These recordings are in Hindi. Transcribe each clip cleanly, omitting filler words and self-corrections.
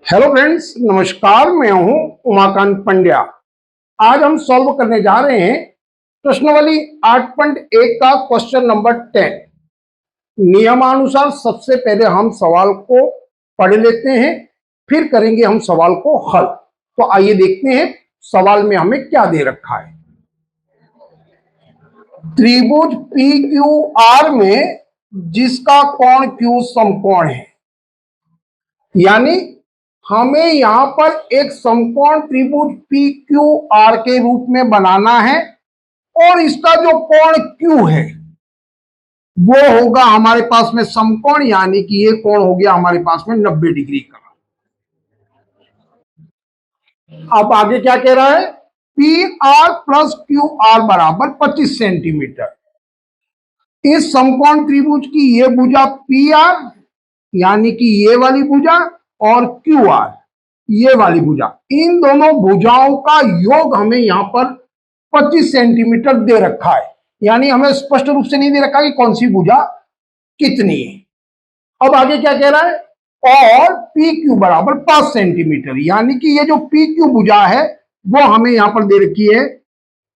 हेलो फ्रेंड्स, नमस्कार। मैं हूं उमाकांत पंड्या। आज हम सॉल्व करने जा रहे हैं प्रश्नावली 8.1 का क्वेश्चन नंबर 10। नियमानुसार सबसे पहले हम सवाल को पढ़ लेते हैं, फिर करेंगे हम सवाल को हल। तो आइए देखते हैं सवाल में हमें क्या दे रखा है। त्रिभुज पी क्यू आर में जिसका कोण क्यू समकोण है, यानी हमें यहां पर एक समकोण त्रिभुज पी क्यू आर के रूप में बनाना है और इसका जो कोण क्यू है वो होगा हमारे पास में समकोण, यानी कि ये कोण हो गया हमारे पास में 90 डिग्री का। अब आगे क्या कह रहा है, P R plus Q R बराबर 25 सेंटीमीटर। इस समकोण त्रिभुज की ये भुजा पी आर, यानी कि ये वाली भुजा, और क्यू आर ये वाली भुजा, इन दोनों भुजाओं का योग हमें यहां पर 25 सेंटीमीटर दे रखा है। यानी हमें स्पष्ट रूप से नहीं दे रखा कि कौन सी भुजा कितनी है। अब आगे क्या कह रहा है, और पी क्यू बराबर 5 सेंटीमीटर, यानी कि ये जो पी क्यू भुजा है वो हमें यहां पर दे रखी है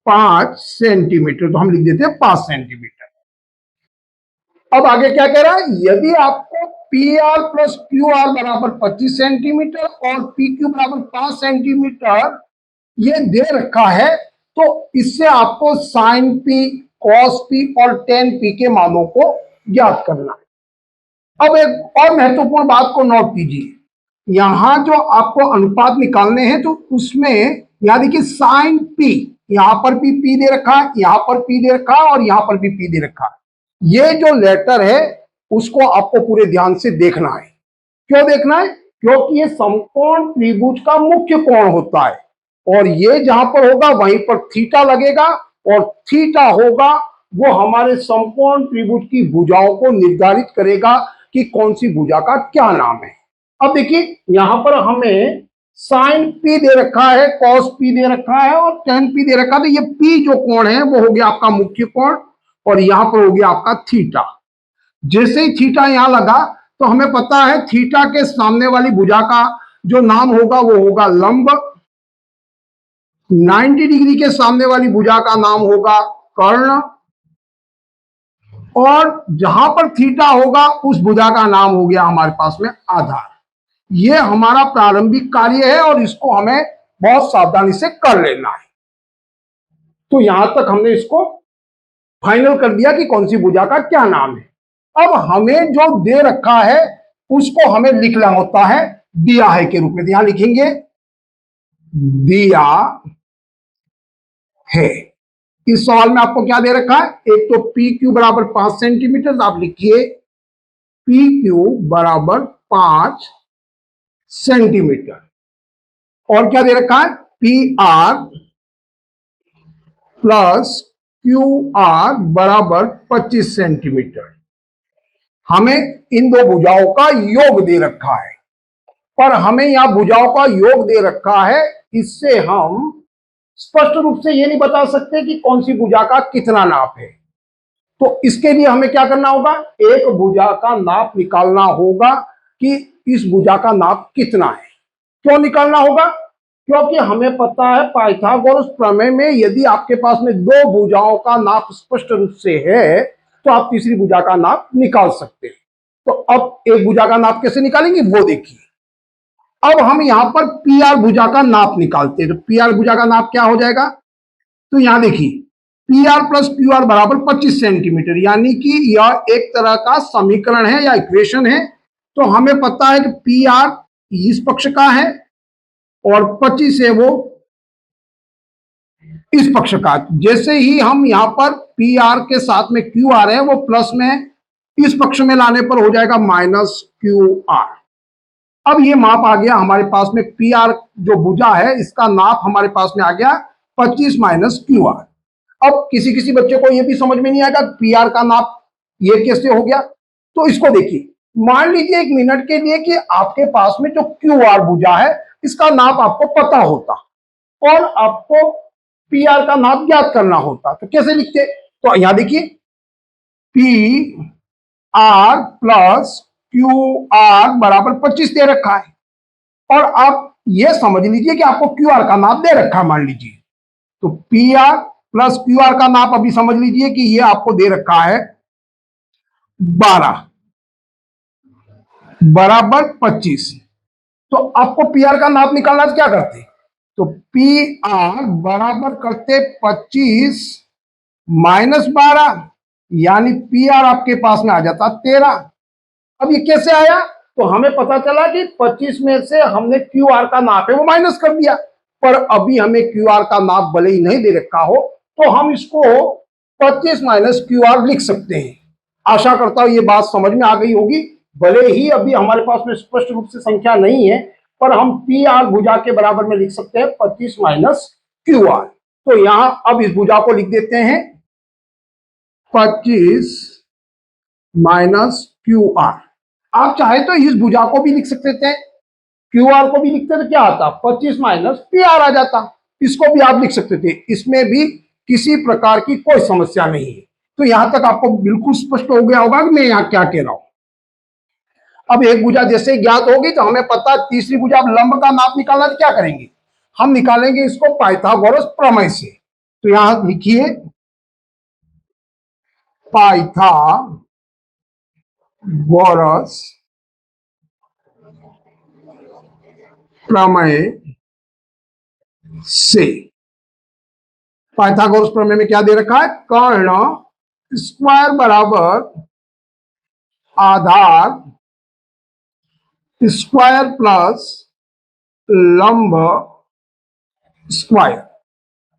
5 सेंटीमीटर। तो हम लिख देते हैं 5 सेंटीमीटर। अब आगे क्या कह रहा है, यदि आपको P R plus Q R बराबर 25 सेंटीमीटर और पी क्यू बराबर 5 सेंटीमीटर ये दे रखा है, तो इससे आपको साइन पी, कॉस पी और टेन पी के मानों को ज्ञात करना है। अब एक और महत्वपूर्ण बात को नोट कीजिए, यहां जो आपको अनुपात निकालने हैं तो उसमें यहां देखिए साइन पी, यहां पर भी पी दे रखा है, यहां पर पी दे रखा है और यहां पर भी पी दे रखा है। ये जो लेटर है उसको आपको पूरे ध्यान से देखना है। क्यों देखना है, क्योंकि ये समकोण त्रिभुज का मुख्य कोण होता है और ये जहां पर होगा वहीं पर थीटा लगेगा और थीटा होगा वो हमारे समकोण त्रिभुज की भुजाओं को निर्धारित करेगा कि कौन सी भुजा का क्या नाम है। अब देखिए यहां पर हमें साइन पी दे रखा है, कॉस पी दे रखा है और टेन पी दे रखा है। तो ये पी जो कोण है वो हो गया आपका मुख्य कोण और यहां पर हो गया आपका थीटा। जैसे ही थीटा यहां लगा तो हमें पता है थीटा के सामने वाली भुजा का जो नाम होगा वो होगा लंब, 90 डिग्री के सामने वाली भुजा का नाम होगा कर्ण और जहां पर थीटा होगा उस भुजा का नाम हो गया हमारे पास में आधार। यह हमारा प्रारंभिक कार्य है और इसको हमें बहुत सावधानी से कर लेना है। तो यहां तक हमने इसको फाइनल कर दिया कि कौन सी भुजा का क्या नाम है। अब हमें जो दे रखा है उसको हमें लिखना होता है दिया है के रूप में। यहां लिखेंगे दिया है। इस सवाल में आपको क्या दे रखा है, एक तो पी क्यू बराबर 5 सेंटीमीटर, तो आप लिखिए पी क्यू बराबर 5 सेंटीमीटर और क्या दे रखा है P R plus Q R बराबर 25 सेंटीमीटर। हमें इन दो भुजाओं का योग दे रखा है, पर हमें यहां भुजाओं का योग दे रखा है, इससे हम स्पष्ट रूप से ये नहीं बता सकते कि कौन सी भुजा का कितना नाप है। तो इसके लिए हमें क्या करना होगा, एक भुजा का नाप निकालना होगा कि इस भुजा का नाप कितना है। क्यों निकालना होगा, क्योंकि हमें पता है पाइथागोरस प्रमेय में यदि आपके पास में दो भुजाओं का नाप स्पष्ट रूप से है तो आप तीसरी भुजा का नाप निकाल सकते हैं। तो अब एक भुजा का नाप कैसे निकालेंगे वो देखिए। अब हम यहां पर पी आर भुजा का नाप निकालते हैं। तो पी आर भुजा का नाप क्या हो जाएगा, तो यहां देखिए P R plus Q R बराबर 25 सेंटीमीटर, यानी कि यह एक तरह का समीकरण है या इक्वेशन है। तो हमें पता है कि पी आर इस पक्ष का है और 25 है वो इस पक्ष का। जैसे ही हम यहां पर पी आर के साथ में क्यू आर है वो प्लस में इस पक्ष में लाने पर हो जाएगा माइनस क्यू आर। अब ये माप आ गया हमारे पास में, पी आर जो भुजा है इसका नाप हमारे पास में आ गया 25 माइनस क्यू आर। अब किसी किसी बच्चे को ये भी समझ में नहीं आएगा पी आर का नाप ये कैसे हो गया। तो इसको देखिए, मान लीजिए एक मिनट के लिए कि आपके पास में जो क्यू आर भुजा है इसका नाप आपको पता होता और आपको पी आर का नाप ज्ञात करना होता, तो कैसे लिखते। तो यहां देखिए P R plus Q R बराबर 25 दे रखा है। और आप ये समझ लीजिए कि आपको क्यू आर का नाप दे रखा है, मान लीजिए। तो P R plus Q R का नाप अभी समझ लीजिए कि ये आपको दे रखा है 12 बराबर 25। तो आपको पी आर का नाप निकालना तो क्या करते, तो पी आर बराबर करते 25 माइनस 12, यानी पी आर आपके पास में आ जाता 13। अब ये कैसे आया, तो हमें पता चला कि 25 में से हमने क्यू आर का नाप है वो माइनस कर दिया, पर अभी हमें क्यू आर का नाप भले ही नहीं दे रखा हो तो हम इसको 25 माइनस क्यू आर लिख सकते हैं। आशा करता हूं ये बात समझ में आ गई होगी। भले ही अभी हमारे पास में स्पष्ट रूप से संख्या नहीं है, पर हम पी आर भुजा के बराबर में लिख सकते हैं 25 माइनस क्यू आर। तो यहां अब इस भुजा को लिख देते हैं 25 माइनस क्यू आर। आप चाहे तो इस भुजा को भी लिख सकते थे, क्यू आर को भी लिखते तो क्या आता 25 माइनस पी आर आ जाता। इसको भी आप लिख सकते थे, इसमें भी किसी प्रकार की कोई समस्या नहीं है। तो यहां तक आपको बिल्कुल स्पष्ट हो गया होगा कि मैं यहां क्या कह रहा हूं। अब एक भुजा जैसे ज्ञात होगी तो हमें पता, तीसरी भुजा लंब का नाप निकालना तो क्या करेंगे, हम निकालेंगे इसको पाइथागोरस प्रमेय से। तो यहां लिखिए पाइथागोरस प्रमेय से। पाइथागोरस प्रमेय में क्या दे रखा है, कर्ण स्क्वायर बराबर आधार स्क्वायर प्लस लंब स्क्वायर।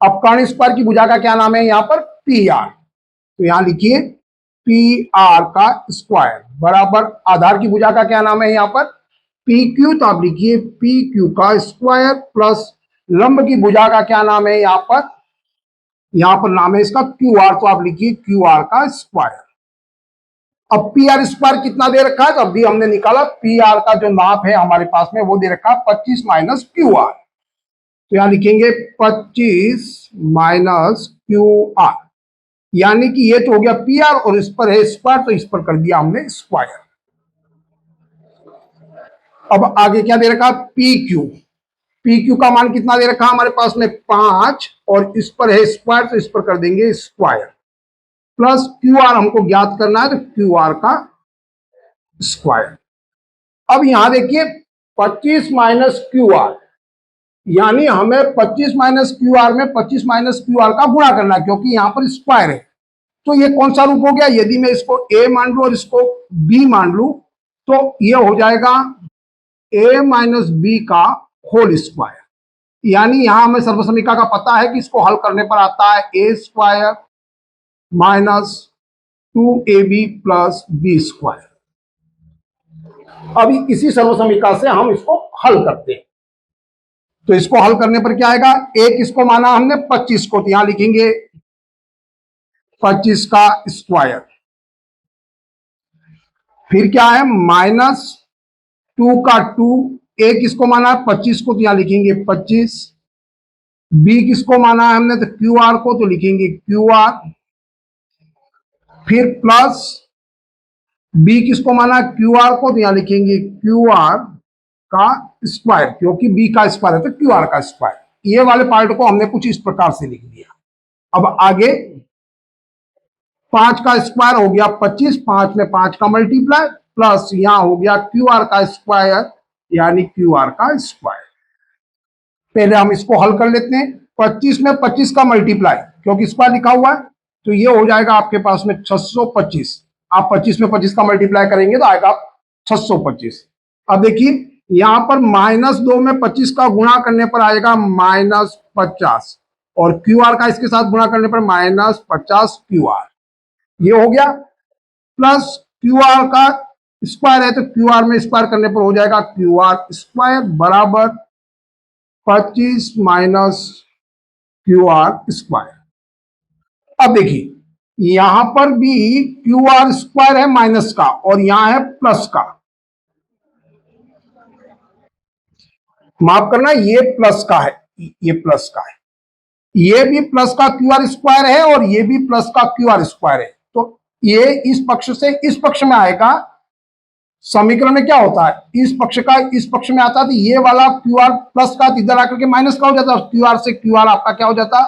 अब कर्ण स्क्वायर की भुजा का क्या नाम है यहां पर, पी आर। तो यहां लिखिए पी आर का स्क्वायर बराबर आधार की भुजा का क्या नाम है यहां पर, पी क्यू। तो आप लिखिए पी क्यू का स्क्वायर प्लस लंब की भुजा का क्या नाम है यहां पर नाम है इसका क्यू आर। तो आप लिखिए क्यू आर का स्क्वायर। अब पी आर स्क्वायर कितना दे रखा है, तो अभी हमने निकाला पी आर का जो नाप है हमारे पास में वो दे रखा है 25 माइनस क्यू आर। तो यहां लिखेंगे 25 माइनस क्यू आर, यानी कि ये तो हो गया पी आर और इस पर है स्क्वायर, तो इस पर कर दिया हमने स्क्वायर। अब आगे क्या दे रखा, पी क्यू। पी क्यू का मान कितना दे रखा हमारे पास में 5, और इस पर है स्क्वायर तो इस पर कर देंगे स्क्वायर, प्लस क्यू आर हमको ज्ञात करना है तो क्यू आर का स्क्वायर। अब यहां देखिए 25 माइनस क्यू आर, यानी हमें 25 माइनस क्यू आर में 25 माइनस क्यू आर का गुणा करना है, क्योंकि यहां पर स्क्वायर है। तो ये कौन सा रूप हो गया, यदि मैं इसको ए मान लू और इसको बी मान लू तो ये हो जाएगा ए माइनस बी का होल स्क्वायर। यानी यहां हमें सर्वसमीका का पता है कि इसको हल करने पर आता है A square minus 2ab plus B square. अभी इसी सर्वसमीका से हम इसको हल करते हैं। तो इसको हल करने पर क्या आएगा, ए किसको माना हमने 25 को, तो यहां लिखेंगे 25 का स्क्वायर। फिर क्या है माइनस 2 का 2, ए किसको माना है 25 को, तो यहां लिखेंगे 25। बी किसको माना है हमने, तो क्यू आर को, तो लिखेंगे क्यू आर। फिर प्लस बी किसको माना क्यू आर को, तो यहां लिखेंगे क्यू आर का स्क्वायर, क्योंकि बी का स्क्वायर है तो क्यू आर का स्क्वायर। ये वाले पार्ट को हमने कुछ इस प्रकार से लिख दिया। अब आगे 5 का स्क्वायर हो गया 25, 5 में 5 का मल्टीप्लाई, प्लस यहां हो गया क्यू आर का स्क्वायर, यानी क्यू आर का स्क्वायर। पहले हम इसको हल कर लेते हैं। 25 में 25 का मल्टीप्लाई, क्योंकि स्क्वायर लिखा हुआ है, तो ये हो जाएगा आपके पास में 625। आप 25 में 25 का मल्टीप्लाई करेंगे तो आएगा 625। अब देखिए यहां पर -2 में 25 का गुणा करने पर आएगा -50, और क्यू आर का इसके साथ गुणा करने पर -50 क्यू आर। ये हो गया, प्लस क्यू आर का स्क्वायर है तो क्यू आर में स्क्वायर करने पर हो जाएगा क्यू आर स्क्वायर बराबर 25 माइनस क्यू आर स्क्वायर। अब देखिए यहां पर भी क्यू आर स्क्वायर है माइनस का और यहां है प्लस का, माफ करना ये प्लस का है, ये प्लस का है, ये भी प्लस का क्यू आर स्क्वायर है और ये भी प्लस का क्यू आर स्क्वायर है। तो ये इस पक्ष से इस पक्ष में आएगा। समीकरण में क्या होता है, इस पक्ष का इस पक्ष में आता है तो ये वाला क्यू आर प्लस का इधर आकर के माइनस का हो जाता है, क्यू आर से क्यू आर आपका क्या हो जाता,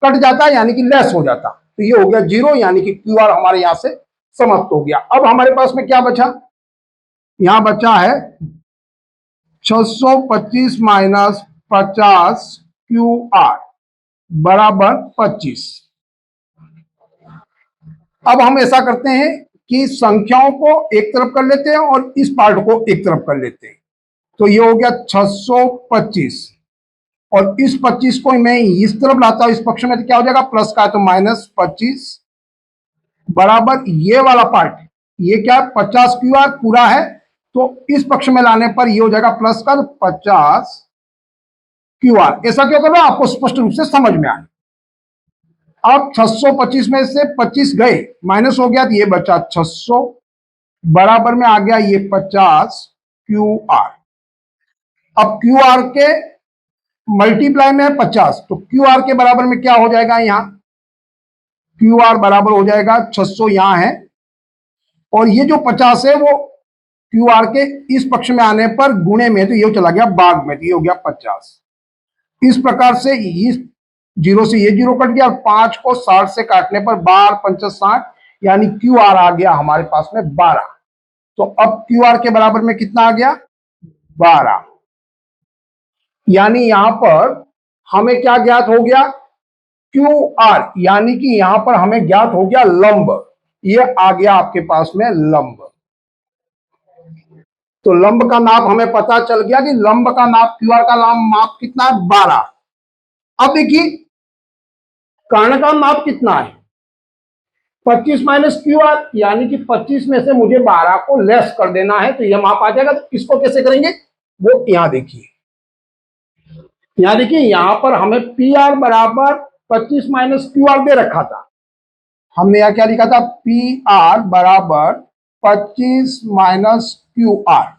कट जाता है, यानी कि लेस हो जाता। तो ये हो गया जीरो, यानी कि क्यू आर हमारे यहां से समाप्त हो गया। अब हमारे पास में क्या बचा, यहां बचा है 625 माइनस 50 क्यू आर बराबर 25। अब हम ऐसा करते हैं कि संख्याओं को एक तरफ कर लेते हैं और इस पार्ट को एक तरफ कर लेते हैं। तो ये हो गया 625 और इस 25 को मैं इस तरफ लाता हूं, इस पक्ष में तो क्या हो जाएगा, प्लस का तो माइनस 25 बराबर ये वाला पार्ट, ये क्या 50 क्यू आर पूरा है, तो इस पक्ष में लाने पर ये हो जाएगा प्लस का 50 क्यू आर। ऐसा क्यों कर रहा हूं, आपको स्पष्ट रूप से समझ में आए। अब 625 में से 25 गए, माइनस हो गया, तो ये बचा 600 बराबर में आ गया ये 50 क्यू आर। अब क्यू आर के मल्टीप्लाई में 50, तो क्यू आर के बराबर में क्या हो जाएगा, यहां क्यू आर बराबर हो जाएगा 600 यहां है, और ये जो 50 है वो क्यू आर के इस पक्ष में आने पर गुणे में, तो ये चला गया भाग में, तो ये हो गया 50। इस प्रकार से इस जीरो से ये जीरो कट गया और 5 को 60 से काटने पर 12 पंच 60, यानी क्यू आर आ गया हमारे पास में 12। तो अब क्यू आर के बराबर में कितना आ गया, 12। यानी यहां पर हमें क्या ज्ञात हो गया, क्यू आर, यानी कि यहां पर हमें ज्ञात हो गया लंब। ये आ गया आपके पास में लंब। तो लंब का नाप हमें पता चल गया कि लंब का नाप, क्यू आर का माप कितना है, 12। अब देखिए कर्ण का माप कितना है, 25 माइनस क्यू आर, यानी कि 25 में से मुझे 12 को लेस कर देना है, तो यह माप आ जाएगा। तो इसको कैसे करेंगे, वो यहां देखिए, यहां देखिए, यहां पर हमें पी आर बराबर 25 माइनस क्यू आर दे रखा था। हमने यहां क्या लिखा था, पी आर बराबर 25 माइनस क्यू आर।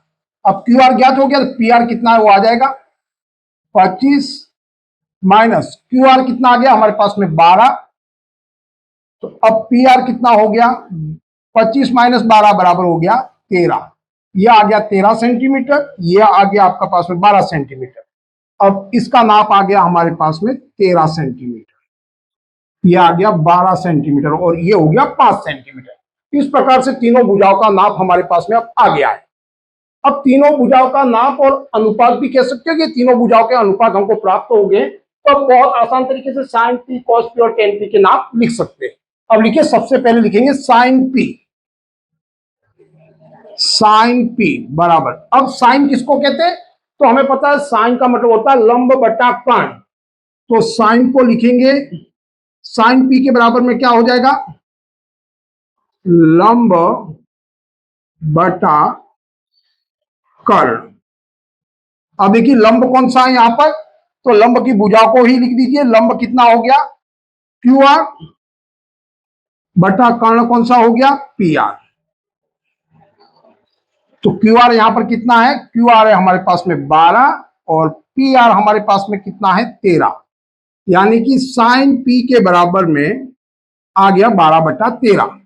अब क्यू आर ज्ञात हो गया, तो पी आर कितना है वो आ जाएगा 25 माइनस क्यू आर कितना आ गया हमारे पास में 12। तो अब पी आर कितना हो गया, 25 माइनस 12 बराबर हो गया 13। यह आ गया 13 सेंटीमीटर, यह आ गया आपका पास में 12 सेंटीमीटर। अब इसका नाप आ गया हमारे पास में 13 सेंटीमीटर, यह आ गया 12 सेंटीमीटर और यह हो गया 5 सेंटीमीटर। इस प्रकार से तीनों भुजाओं का नाप हमारे पास में अब आ गया है। अब तीनों भुजाओं का नाप और अनुपात भी कह सकते हो कि तीनों भुजाओं के अनुपात हमको प्राप्त हो गए, तो अब बहुत आसान तरीके से साइन पी, कॉस पी और टेन पी के नाप लिख सकते हैं। अब लिखिए, सबसे पहले लिखेंगे साइन पी। साइन पी बराबर, अब साइन किसको कहते हैं, तो हमें पता है साइन का मतलब होता है लंब बटा कर्ण। तो साइन को लिखेंगे, साइन पी के बराबर में क्या हो जाएगा, लंब बटा कर्ण। अब देखिए लंब कौन सा है यहां पर, तो लंब की भुजा को ही लिख दीजिए। लंब कितना हो गया, क्यू आर बटा कर्ण कौन सा हो गया, पी आर। तो क्यू आर यहां पर कितना है, क्यू आर है हमारे पास में 12 और पी आर हमारे पास में कितना है 13, यानी कि साइन पी के बराबर में आ गया 12 बटा 13।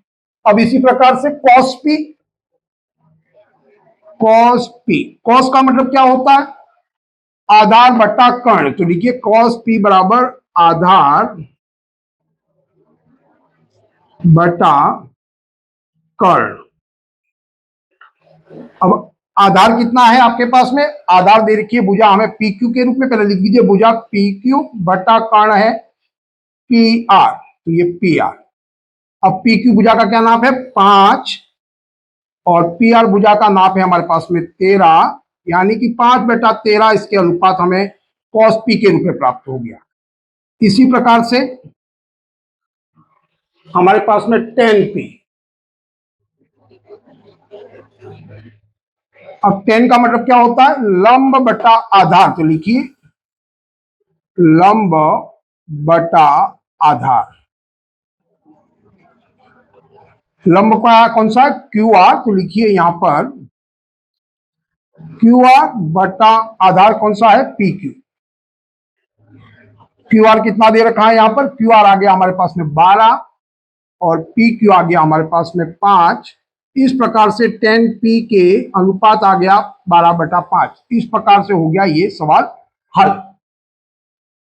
अब इसी प्रकार से cos P, cos P, cos का मतलब क्या होता है, आधार बटा कर्ण। तो लिखिए कॉस पी बराबर आधार बटा कर्ण। अब आधार कितना है आपके पास में, आधार दे रखिए भुजा हमें पी क्यू के रूप में, पहले लिख दीजिए भुजा पी क्यू बटा कर्ण है पी आर, तो ये पी आर। अब पी क्यू भुजा का क्या नाप है 5 और पी आर भुजा का नाप है हमारे पास में 13, यानी कि 5 बटा 13 इसके अनुपात हमें कॉस पी के रूप में प्राप्त हो गया। इसी प्रकार से हमारे पास में टेन पी। अब टेन का मतलब क्या होता है, लंब बटा आधार। तो लिखिए लंब बटा आधार। लंब का कौन सा, क्यू आर। तो लिखिए यहां पर क्यू आर बटा आधार कौन सा है, पी क्यू। क्यू आर कितना दे रखा है यहां पर, क्यू आर आ गया हमारे पास में 12 और पी क्यू आ गया हमारे पास में 5। इस प्रकार से 10p के अनुपात आ गया 12/5। इस प्रकार से हो गया ये सवाल हल।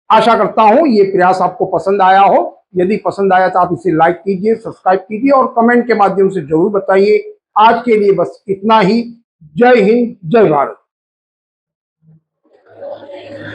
आशा करता हूं ये प्रयास आपको पसंद आया हो। यदि पसंद आया तो आप इसे लाइक कीजिए, सब्सक्राइब कीजिए और कमेंट के माध्यम से जरूर बताइए। आज के लिए बस इतना ही। जय हिंद, जय भारत।